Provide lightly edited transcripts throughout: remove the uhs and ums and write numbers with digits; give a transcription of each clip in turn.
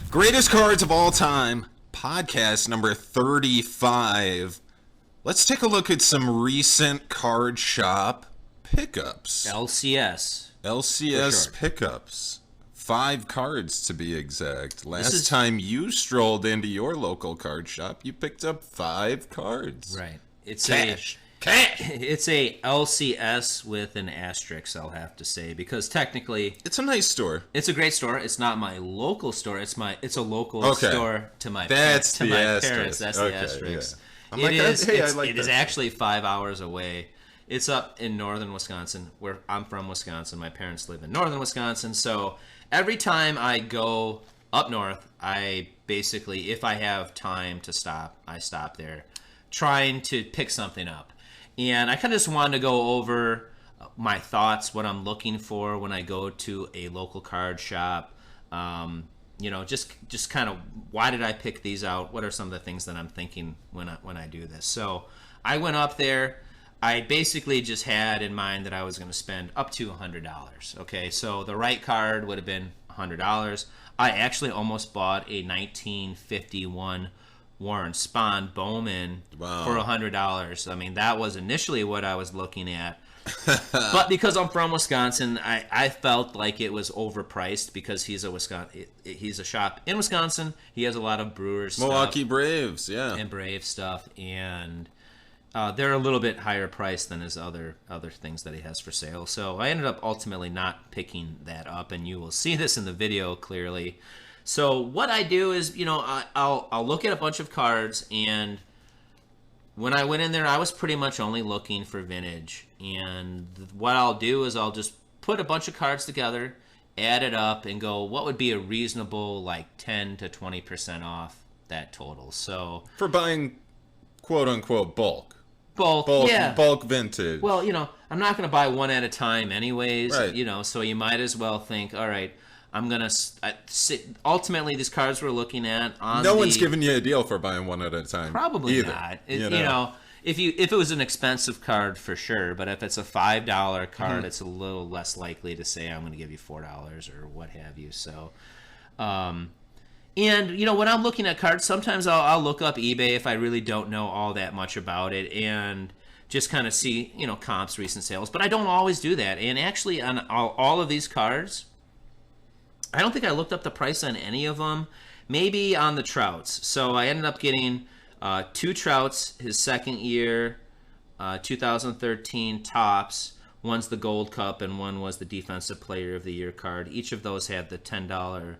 Greatest Cards of All Time, podcast number 35. Let's take a look at some recent card shop pickups. LCS pickups. 5 cards to be exact. Last time you strolled into your local card shop, you picked up 5 cards. Right. It's Cash. It's a LCS with an asterisk, I'll have to say, because technically It's a nice store. it's a great store. It's not my local store. It's a local store to my parents. That's the asterisk. Yeah. It is actually 5 hours away. It's up in northern Wisconsin, where I'm from Wisconsin. My parents live in northern Wisconsin, so every time I go up north, I basically, if I have time to stop, I stop there, trying to pick something up. And I kind of just wanted to go over my thoughts, what I'm looking for when I go to a local card shop. Just kind of, why did I pick these out? What are some of the things that I'm thinking when I do this? So I went up there. I basically just had in mind that I was going to spend up to $100. Okay, so the right card would have been $100. I actually almost bought a 1951 Warren Spahn Bowman for $100. I mean, that was initially what I was looking at. But because I'm from Wisconsin, I felt like it was overpriced because he's a shop in Wisconsin. He has a lot of Brewers Milwaukee stuff, Braves, yeah. and Brave stuff, and they're a little bit higher priced than his other things that he has for sale. So I ended up ultimately not picking that up, and you will see this in the video clearly. So what I do is, I'll look at a bunch of cards, and when I went in there, I was pretty much only looking for vintage. And what I'll do is I'll just put a bunch of cards together, add it up, and go, what would be a reasonable, 10 to 20% off that total? So for buying, quote-unquote, bulk, yeah. Bulk vintage. Well, I'm not going to buy one at a time anyways, right. So you might as well think, all right, I'm going to ultimately, these cards we're looking at on no one's giving you a deal for buying one at a time. Probably either, not. If it was an expensive card, for sure, but if it's a $5 card, it's a little less likely to say I'm going to give you $4 or what have you. So, and when I'm looking at cards, sometimes I'll look up eBay if I really don't know all that much about it and just kind of see comps, recent sales. But I don't always do that. And actually, on all of these cards, I don't think I looked up the price on any of them. Maybe on the Trouts. So I ended up getting 2 Trouts his second year, 2013 Topps. One's the Gold Cup and one was the Defensive Player of the Year card. Each of those had the $10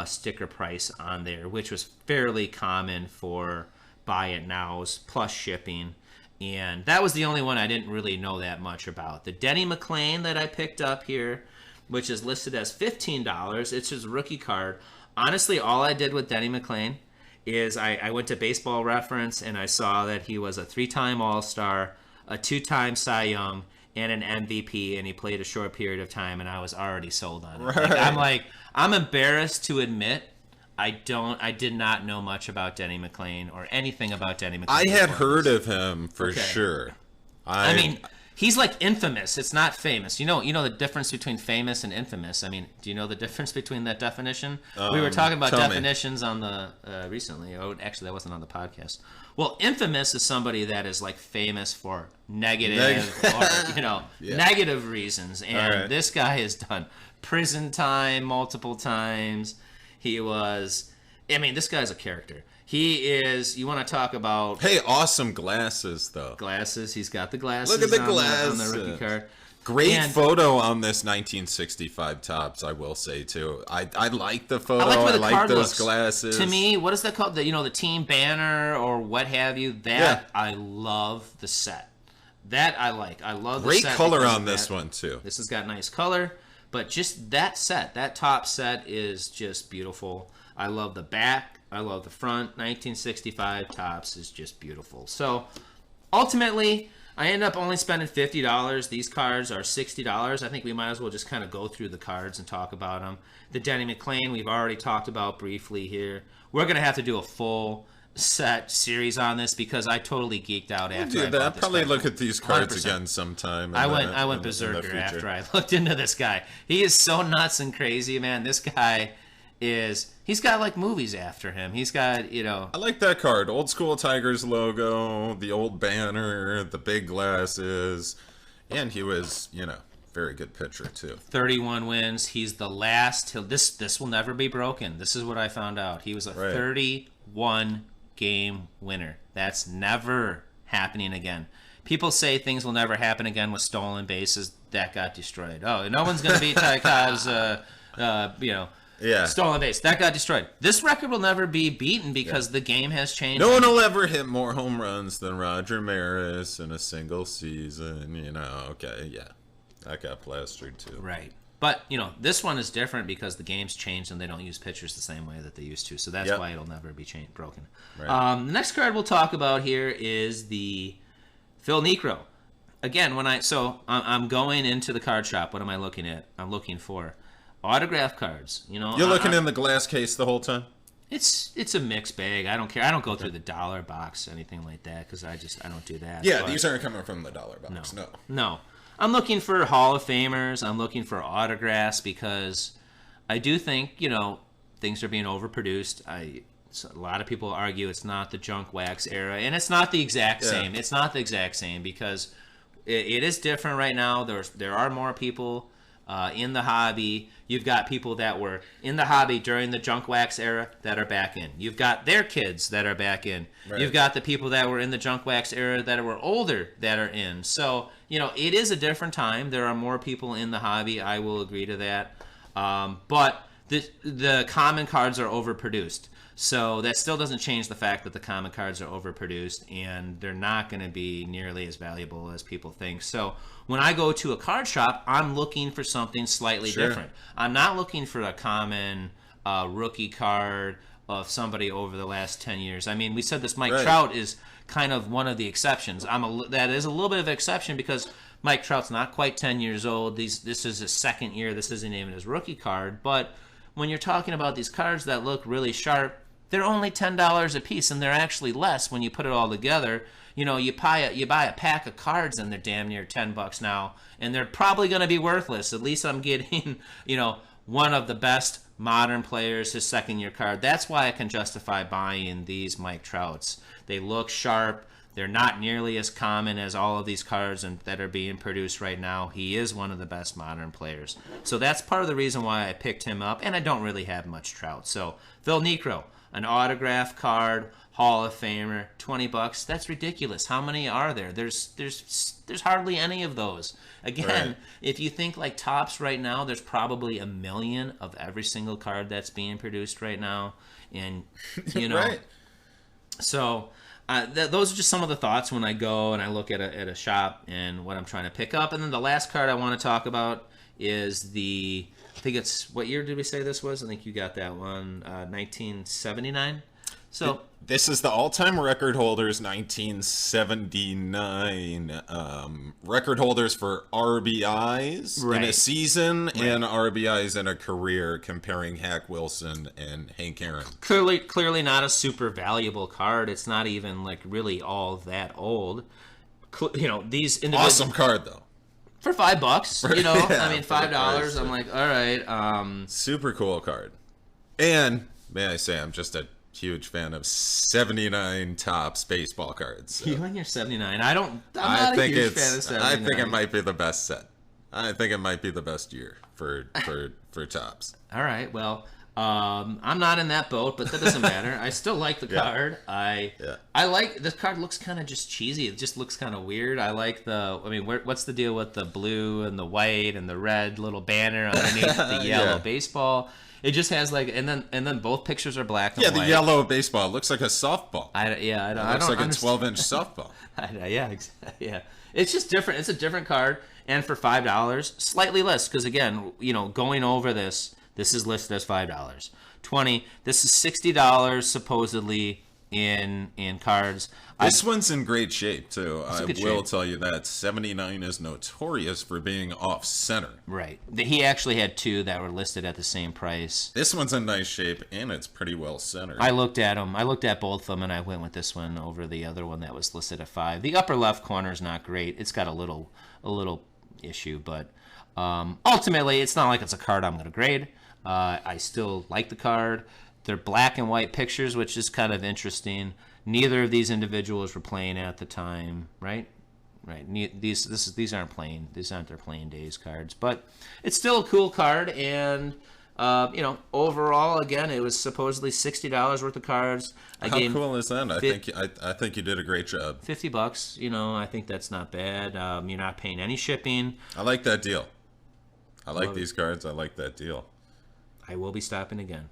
sticker price on there, which was fairly common for buy it nows plus shipping. And that was the only one I didn't really know that much about. The Denny Mclain that I picked up here, which is listed as $15. It's his rookie card. Honestly, all I did with Denny Mclain is I went to Baseball Reference and I saw that he was a 3-time All-Star, a 2-time Cy Young, and an MVP, and he played a short period of time, and I was already sold on it. Right. I'm embarrassed to admit I did not know much about Denny Mclain or anything about Denny Mclain. I had heard of him for sure. I mean, he's like infamous. It's not famous. You know the difference between famous and infamous. I mean, do you know the difference between that definition? We were talking about definitions on the recently. Oh, actually, that wasn't on the podcast. Well, infamous is somebody that is like famous for negative or negative reasons. And this guy has done prison time multiple times. This guy's a character. He is, you want to talk about... Hey, awesome glasses, though. Glasses. He's got the glasses. Look at the glasses. On the rookie card. Great photo on this 1965 Topps, I will say, too. I like the photo. I like those glasses. To me, what is that called? The team banner or what have you. I love the set. That I like. I love the set. Great color on this one, too. This has got nice color. But just that set, that top set is just beautiful. I love the back. I love the front. 1965 Topps is just beautiful. So, ultimately, I end up only spending $50. These cards are $60. I think we might as well just kind of go through the cards and talk about them. The Denny Mclain we've already talked about briefly here. We're going to have to do a full set series on this because I totally geeked out after I I'll bought this probably card. look at these cards 100%. again sometime. I went berserker after I looked into this guy. He is so nuts and crazy, man. This guy he's got like movies after him. He's got, I like that card. Old school Tigers logo, the old banner, the big glasses, and he was, very good pitcher too. 31 wins. He's the last. This will never be broken. This is what I found out. He was a 31 game winner. That's never happening again. People say things will never happen again with stolen bases. That got destroyed. Oh, no one's going to beat Ty Cobb's, stolen base. That got destroyed. This record will never be beaten because the game has changed. No one will ever hit more home runs than Roger Maris in a single season. Okay, yeah. That got plastered too. Right. But, this one is different because the game's changed and they don't use pitchers the same way that they used to. So that's why it'll never be broken. Right. The next card we'll talk about here is the Phil Niekro. Again, I'm going into the card shop. What am I looking at? I'm looking for autograph cards. You're looking in the glass case the whole time? It's a mixed bag. I don't care. I don't go through the dollar box or anything like that because I don't do that. Yeah, these aren't coming from the dollar box. No. I'm looking for Hall of Famers. I'm looking for autographs because I do think, things are being overproduced. A lot of people argue it's not the junk wax era, and it's not the exact same. It's not the exact same because it is different right now. There are more people in the hobby. You've got people that were in the hobby during the junk wax era that are back in. You've got their kids that are back in. Right. You've got the people that were in the junk wax era that were older that are in. So, it is a different time. There are more people in the hobby. I will agree to that. But the common cards are overproduced. So that still doesn't change the fact that the common cards are overproduced and they're not going to be nearly as valuable as people think. So when I go to a card shop, I'm looking for something slightly different. I'm not looking for a common rookie card of somebody over the last 10 years. I mean, we said this Mike Trout is kind of one of the exceptions. That is a little bit of an exception because Mike Trout's not quite 10 years old. This is his second year. This isn't even his rookie card. But when you're talking about these cards that look really sharp, they're only $10 a piece, and they're actually less when you put it all together. You buy a pack of cards, and they're damn near $10 now, and they're probably going to be worthless. At least I'm getting, one of the best modern players, his second-year card. That's why I can justify buying these Mike Trouts. They look sharp. They're not nearly as common as all of these cards that are being produced right now. He is one of the best modern players. So that's part of the reason why I picked him up, and I don't really have much Trout. So Phil Niekro, an autograph card, Hall of Famer, $20. That's ridiculous. How many are there? There's hardly any of those. Again, if you think like Topps right now, there's probably 1 million of every single card that's being produced right now, and So those are just some of the thoughts when I go and I look at a shop and what I'm trying to pick up. And then the last card I want to talk about is I think it's, what year did we say this was? I think you got that one, 1979. So this is the all-time record holders, 1979. Record holders for RBIs in a season and RBIs in a career, comparing Hack Wilson and Hank Aaron. Clearly not a super valuable card. It's not even like really all that old. These individuals, awesome card though. For $5, I mean $5. I'm like, all right. Super cool card. And may I say, I'm just a huge fan of 79 Topps baseball cards. So. You and your 79. I'm not a huge fan of 79. I think it might be the best set. I think it might be the best year for Topps. All right. Well, I'm not in that boat, but that doesn't matter. I still like the card. I like this card. Looks kind of just cheesy. It just looks kind of weird. I like what's the deal with the blue and the white and the red little banner underneath the yellow baseball? It just has and then both pictures are black and white. Yeah, the yellow baseball looks like a softball. It looks like a 12-inch softball. Yeah. It's just different. It's a different card, and for $5, slightly less because again, going over this is listed as $5. $20. This is $60 supposedly in cards. This one's in great shape, too. I good will shape. tell you that. 79 is notorious for being off-center. Right. He actually had two that were listed at the same price. This one's in nice shape, and it's pretty well centered. I looked at them. I looked at both of them, and I went with this one over the other one that was listed at $5. The upper left corner is not great. It's got a little issue, but ultimately, it's not like it's a card I'm going to grade. I still like the card. They're black and white pictures, which is kind of interesting. Neither of these individuals were playing at the time, right? Right. These aren't playing. These aren't their playing days cards, but it's still a cool card. And overall, again, it was supposedly $60 worth of cards. How cool is that? I think you did a great job. $50. I think that's not bad. You're not paying any shipping. I like that deal. I like these cards. I like that deal. I will be stopping again.